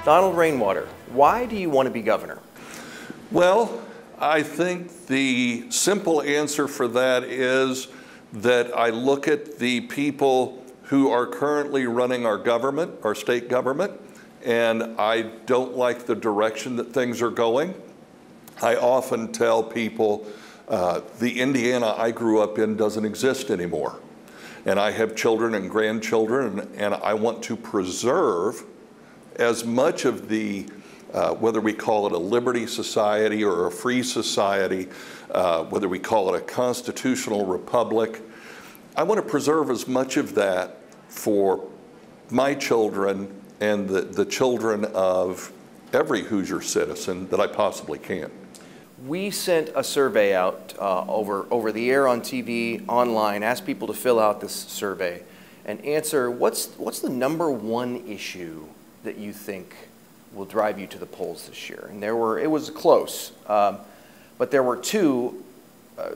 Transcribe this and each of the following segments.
Donald Rainwater, why do you want to be governor? Well, I think the simple answer for that is that I look at the people who are currently running our government, our state government, and I don't like the direction that things are going. I often tell people the Indiana I grew up in doesn't exist anymore. And I have children and grandchildren, and I want to preserve as much of the, whether we call it a liberty society or a free society, whether we call it a constitutional republic, I want to preserve as much of that for my children and the children of every Hoosier citizen that I possibly can. We sent a survey out over the air, on TV, online, asked people to fill out this survey and answer what's the #1 issue that you think will drive you to the polls this year. And it was close, but there were two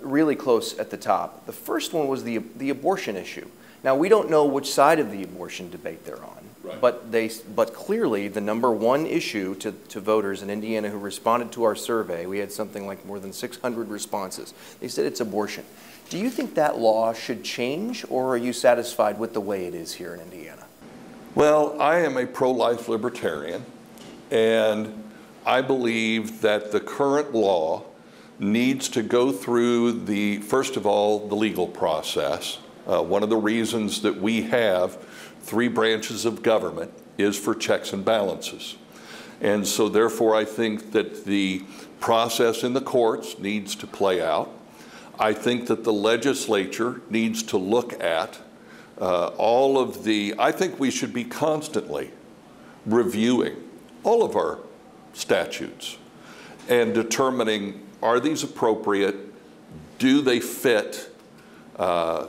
really close at the top. The first one was the abortion issue. Now, we don't know which side of the abortion debate they're on, right. but clearly the #1 issue to voters in Indiana who responded to our survey, we had something like more than 600 responses. They said it's abortion. Do you think that law should change, or are you satisfied with the way it is here in Indiana? Well, I am a pro-life libertarian, and I believe that the current law needs to go through first of all, the legal process. One of the reasons that we have 3 branches of government is for checks and balances. And so therefore I think that the process in the courts needs to play out. I think that the legislature needs to look at I think we should be constantly reviewing all of our statutes and determining, are these appropriate? Do they fit the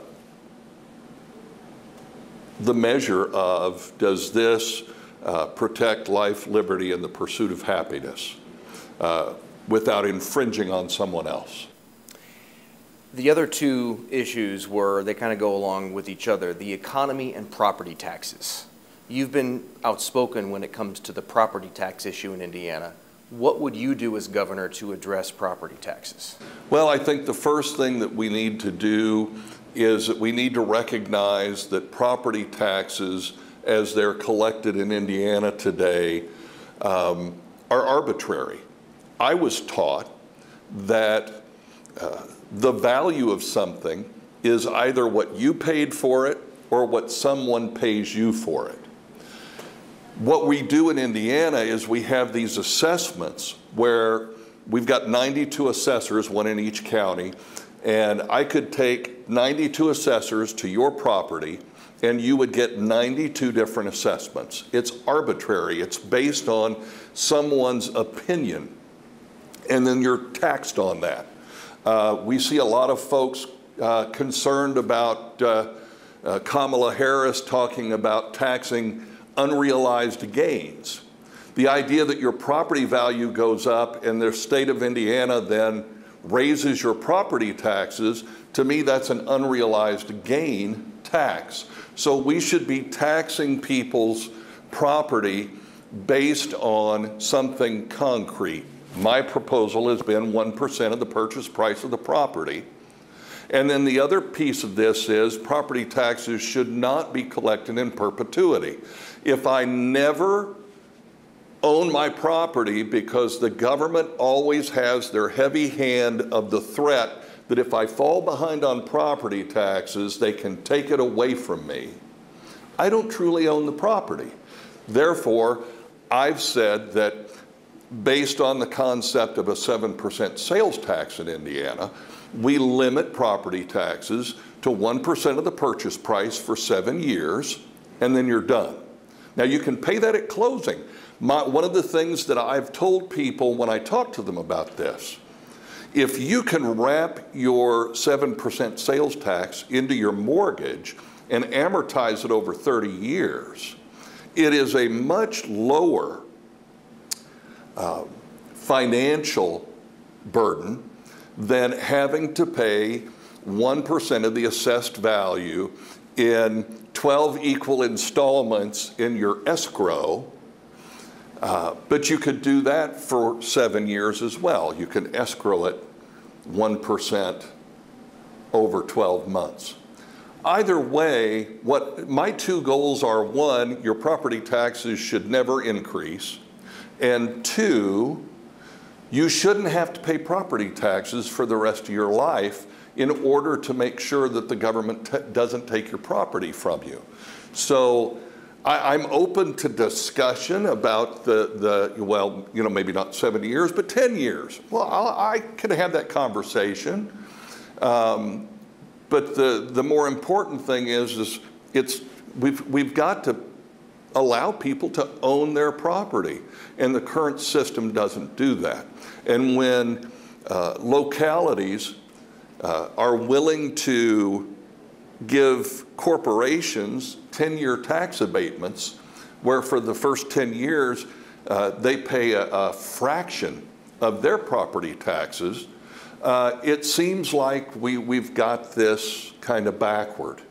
measure of, does this protect life, liberty, and the pursuit of happiness without infringing on someone else? The other two issues they kind of go along with each other, the economy and property taxes. You've been outspoken when it comes to the property tax issue in Indiana. What would you do as governor to address property taxes? Well, I think the first thing that we need to do is that we need to recognize that property taxes, as they're collected in Indiana today, are arbitrary. I was taught that the value of something is either what you paid for it or what someone pays you for it. What we do in Indiana is we have these assessments where we've got 92 assessors, one in each county, and I could take 92 assessors to your property and you would get 92 different assessments. It's arbitrary. It's based on someone's opinion, and then you're taxed on that. We see a lot of folks concerned about Kamala Harris talking about taxing unrealized gains. The idea that your property value goes up and the state of Indiana then raises your property taxes, to me that's an unrealized gain tax. So we should be taxing people's property based on something concrete. My proposal has been 1% of the purchase price of the property. And then the other piece of this is property taxes should not be collected in perpetuity. If I never own my property, because the government always has their heavy hand of the threat that if I fall behind on property taxes, they can take it away from me, I don't truly own the property. Therefore, I've said that based on the concept of a 7% sales tax in Indiana, we limit property taxes to 1% of the purchase price for 7 years, and then you're done. Now, you can pay that at closing. One of the things that I've told people when I talk to them about this, if you can wrap your 7% sales tax into your mortgage and amortize it over 30 years, it is a much lower financial burden than having to pay 1% of the assessed value in 12 equal installments in your escrow But you could do that for 7 years as well. You can escrow it 1% over 12 months. Either way, what my two goals are: one, your property taxes should never increase, and two, you shouldn't have to pay property taxes for the rest of your life in order to make sure that the government doesn't take your property from you. So I'm open to discussion about well, you know, maybe not 70 years, but 10 years. Well, I can have that conversation. But the more important thing is we've got to allow people to own their property, and the current system doesn't do that. And when localities are willing to give corporations 10-year tax abatements, where for the first 10 years they pay a fraction of their property taxes, it seems like we've got this kind of backward.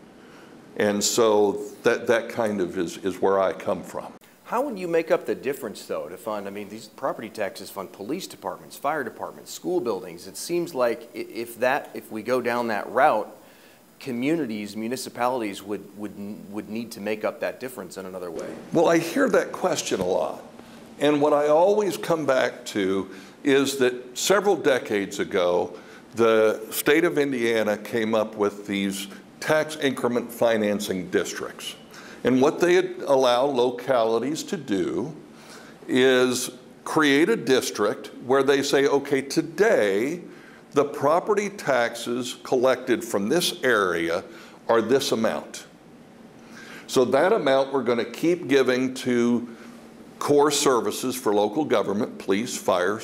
And so that kind of is where I come from. How would you make up the difference, though, to fund, I mean, these property taxes fund police departments, fire departments, school buildings. It seems like if we go down that route, communities, municipalities would need to make up that difference in another way. Well, I hear that question a lot. And what I always come back to is that several decades ago, the state of Indiana came up with these tax increment financing districts. And what they allow localities to do is create a district where they say, okay, today, the property taxes collected from this area are this amount. So that amount we're going to keep giving to core services for local government, police, fire,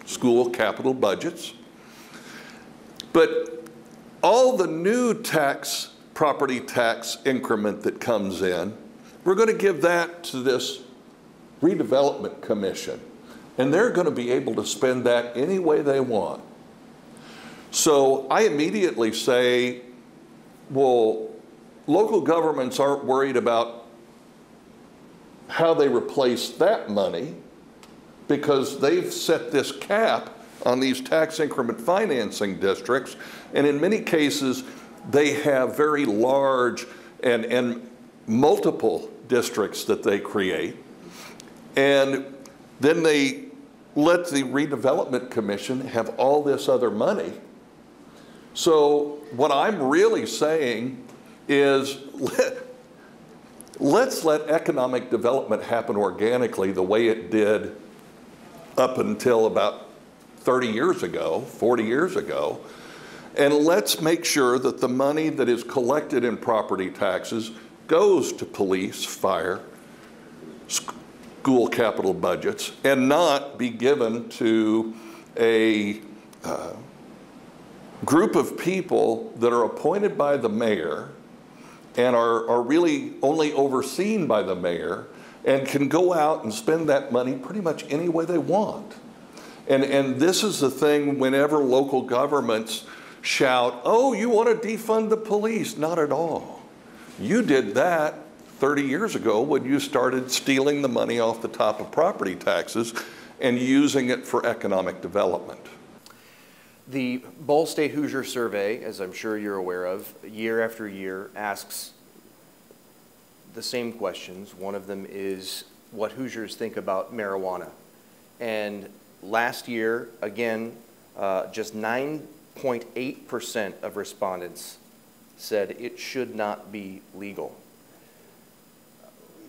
school, capital budgets. But all the new property tax increment that comes in, we're going to give that to this redevelopment commission. And they're going to be able to spend that any way they want. So I immediately say, well, local governments aren't worried about how they replace that money because they've set this cap on these tax increment financing districts. And in many cases, they have very large and multiple districts that they create. And then they let the redevelopment commission have all this other money. So what I'm really saying is let's let economic development happen organically the way it did up until about 30 years ago, 40 years ago. And let's make sure that the money that is collected in property taxes goes to police, fire, school capital budgets, and not be given to a group of people that are appointed by the mayor and are really only overseen by the mayor and can go out and spend that money pretty much any way they want. And this is the thing whenever local governments shout, oh, you want to defund the police? Not at all. You did that 30 years ago when you started stealing the money off the top of property taxes and using it for economic development. The Ball State Hoosier survey, as I'm sure you're aware of, year after year asks the same questions. One of them is what Hoosiers think about marijuana. And last year, again, just 9.8% of respondents said it should not be legal.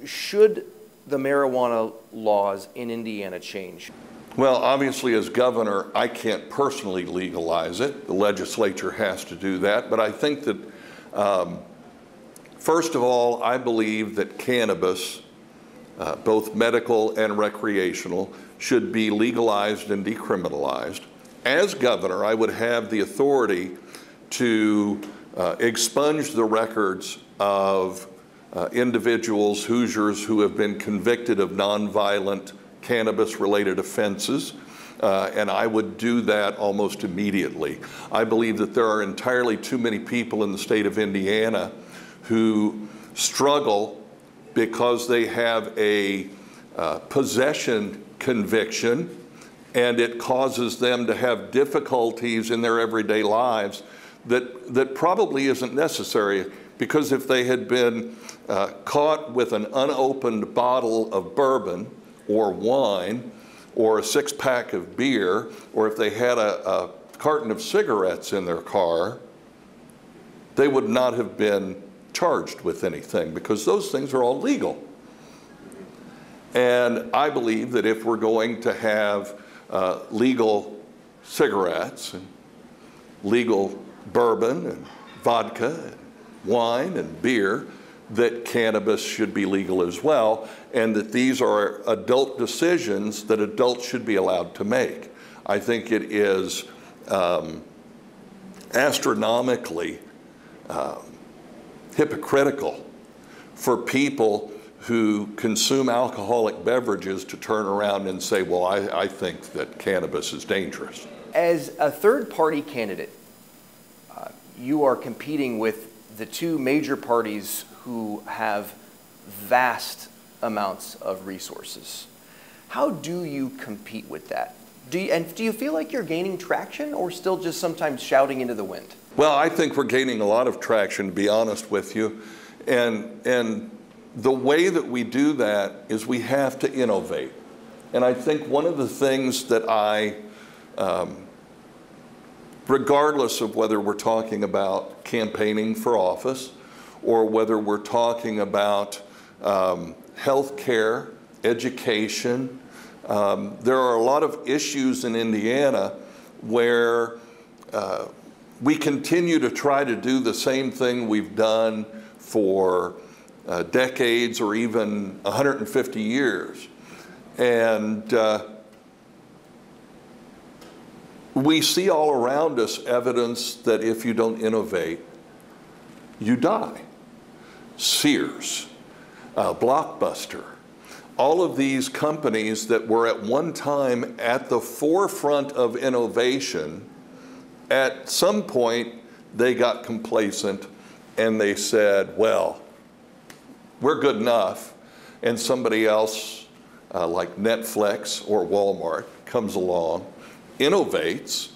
Should the marijuana laws in Indiana change? Well, obviously as governor, I can't personally legalize it. The legislature has to do that. But I think that, first of all, I believe that cannabis, both medical and recreational, should be legalized and decriminalized. As governor, I would have the authority to expunge the records of individuals, Hoosiers, who have been convicted of nonviolent cannabis-related offenses, and I would do that almost immediately. I believe that there are entirely too many people in the state of Indiana who struggle because they have a possession conviction, and it causes them to have difficulties in their everyday lives that probably isn't necessary, because if they had been caught with an unopened bottle of bourbon or wine or a six-pack of beer, or if they had a carton of cigarettes in their car, they would not have been charged with anything, because those things are all legal. And I believe that if we're going to have legal cigarettes and legal bourbon and vodka and wine and beer, that cannabis should be legal as well, and that these are adult decisions that adults should be allowed to make. I think it is astronomically hypocritical for people who consume alcoholic beverages to turn around and say, well, I think that cannabis is dangerous. As a third-party candidate, you are competing with the two major parties who have vast amounts of resources. How do you compete with that? Do you feel like you're gaining traction, or still just sometimes shouting into the wind? Well, I think we're gaining a lot of traction, to be honest with you. And the way that we do that is we have to innovate. And I think one of the things that regardless of whether we're talking about campaigning for office or whether we're talking about health care, education, there are a lot of issues in Indiana where we continue to try to do the same thing we've done for decades or even 150 years. And we see all around us evidence that if you don't innovate, you die. Sears, Blockbuster, all of these companies that were at one time at the forefront of innovation, at some point they got complacent and they said, well, we're good enough. And somebody else like Netflix or Walmart comes along, innovates,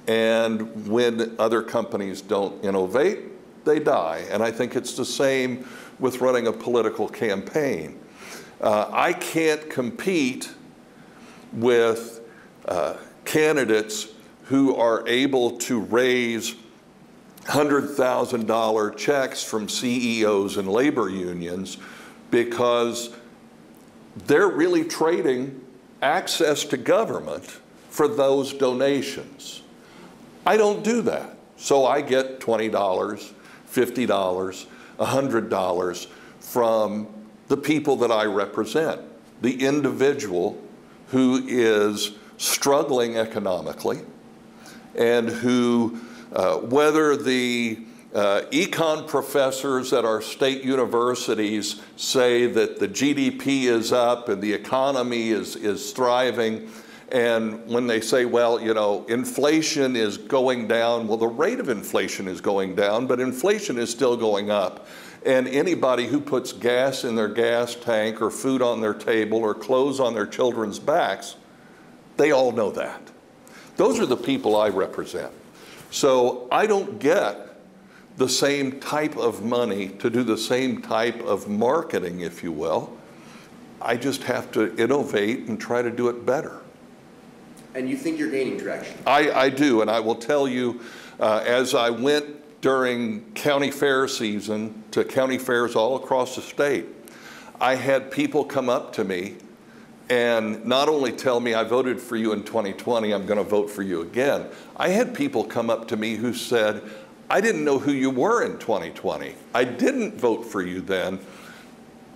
and when other companies don't innovate, they die. And I think it's the same with running a political campaign. I can't compete with candidates who are able to raise $100,000 checks from CEOs and labor unions, because they're really trading access to government for those donations. I don't do that. So I get $20, $50, $100 from the people that I represent, the individual who is struggling economically, and who, whether the econ professors at our state universities say that the GDP is up and the economy is thriving, and when they say, well, you know, inflation is going down, well, the rate of inflation is going down, but inflation is still going up. And anybody who puts gas in their gas tank or food on their table or clothes on their children's backs, they all know that. Those are the people I represent. So I don't get the same type of money to do the same type of marketing, if you will. I just have to innovate and try to do it better. And you think you're gaining traction? I do, and I will tell you, as I went during county fair season to county fairs all across the state, I had people come up to me and not only tell me, I voted for you in 2020, I'm going to vote for you again. I had people come up to me who said, I didn't know who you were in 2020. I didn't vote for you then,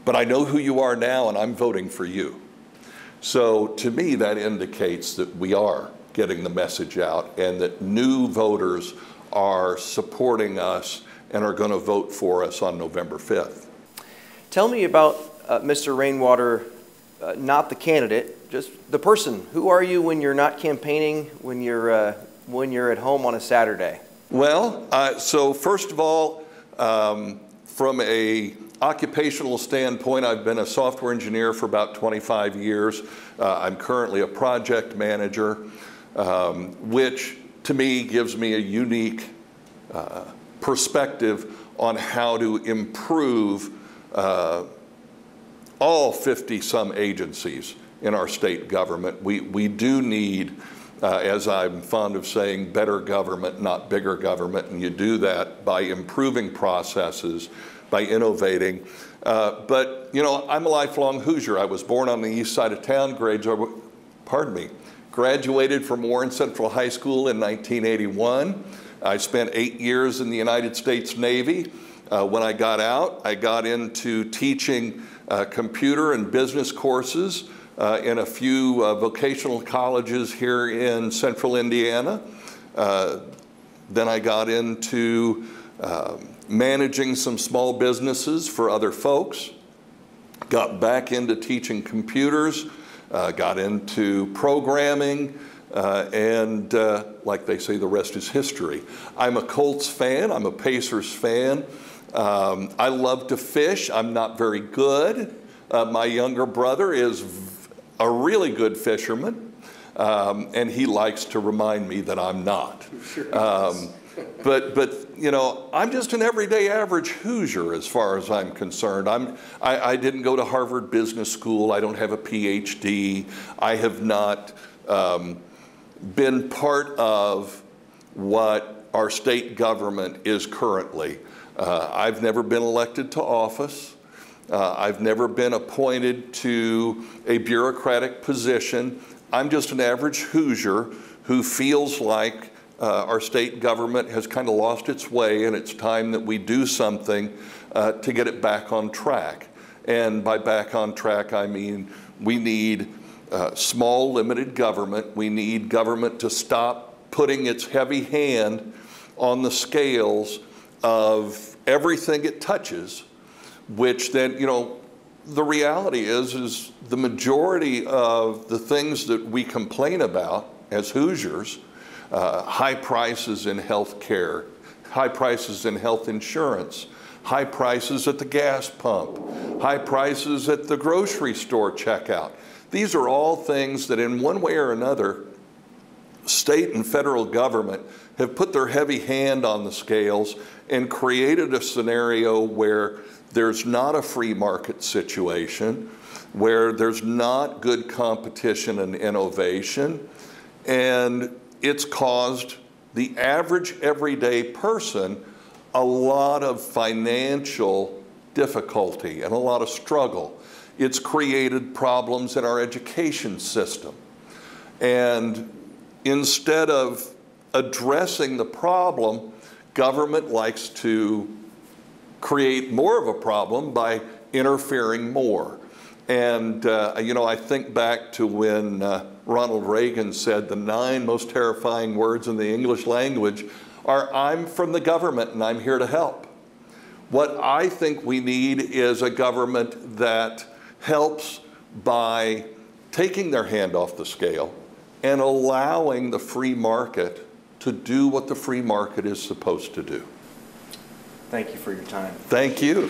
but I know who you are now and I'm voting for you. So to me, that indicates that we are getting the message out and that new voters are supporting us and are going to vote for us on November 5th. Tell me about Mr. Rainwater, not the candidate, just the person. Who are you when you're not campaigning, when you're at home on a Saturday? Well, so first of all, from a occupational standpoint, I've been a software engineer for about 25 years. I'm currently a project manager, which to me gives me a unique perspective on how to improve all 50-some agencies in our state government. We do need, as I'm fond of saying, better government, not bigger government, and you do that by improving processes, by innovating. But, you know, I'm a lifelong Hoosier. I was born on the east side of town, graduated from Warren Central High School in 1981. I spent 8 years in the United States Navy. When I got out, I got into teaching computer and business courses in a few vocational colleges here in central Indiana. Then I got into managing some small businesses for other folks, got back into teaching computers, got into programming, and like they say, the rest is history. I'm a Colts fan, I'm a Pacers fan. I love to fish. I'm not very good. My younger brother is a really good fisherman, and he likes to remind me that I'm not. But you know, I'm just an everyday average Hoosier as far as I'm concerned. I didn't go to Harvard Business School. I don't have a PhD. I have not been part of what our state government is currently. I've never been elected to office. I've never been appointed to a bureaucratic position. I'm just an average Hoosier who feels like our state government has kind of lost its way, and it's time that we do something to get it back on track. And by back on track, I mean we need small, limited government. We need government to stop putting its heavy hand on the scales of everything it touches, which then, you know, the reality is the majority of the things that we complain about as Hoosiers, high prices in health care, high prices in health insurance, high prices at the gas pump, high prices at the grocery store checkout. These are all things that in one way or another, state and federal government have put their heavy hand on the scales and created a scenario where there's not a free market situation, where there's not good competition and innovation, and it's caused the average everyday person a lot of financial difficulty and a lot of struggle. It's created problems in our education system. And instead of addressing the problem, government likes to create more of a problem by interfering more. And you know, I think back to when Ronald Reagan said the 9 most terrifying words in the English language are, "I'm from the government and I'm here to help." What I think we need is a government that helps by taking their hand off the scale and allowing the free market to do what the free market is supposed to do. Thank you for your time. Thank you.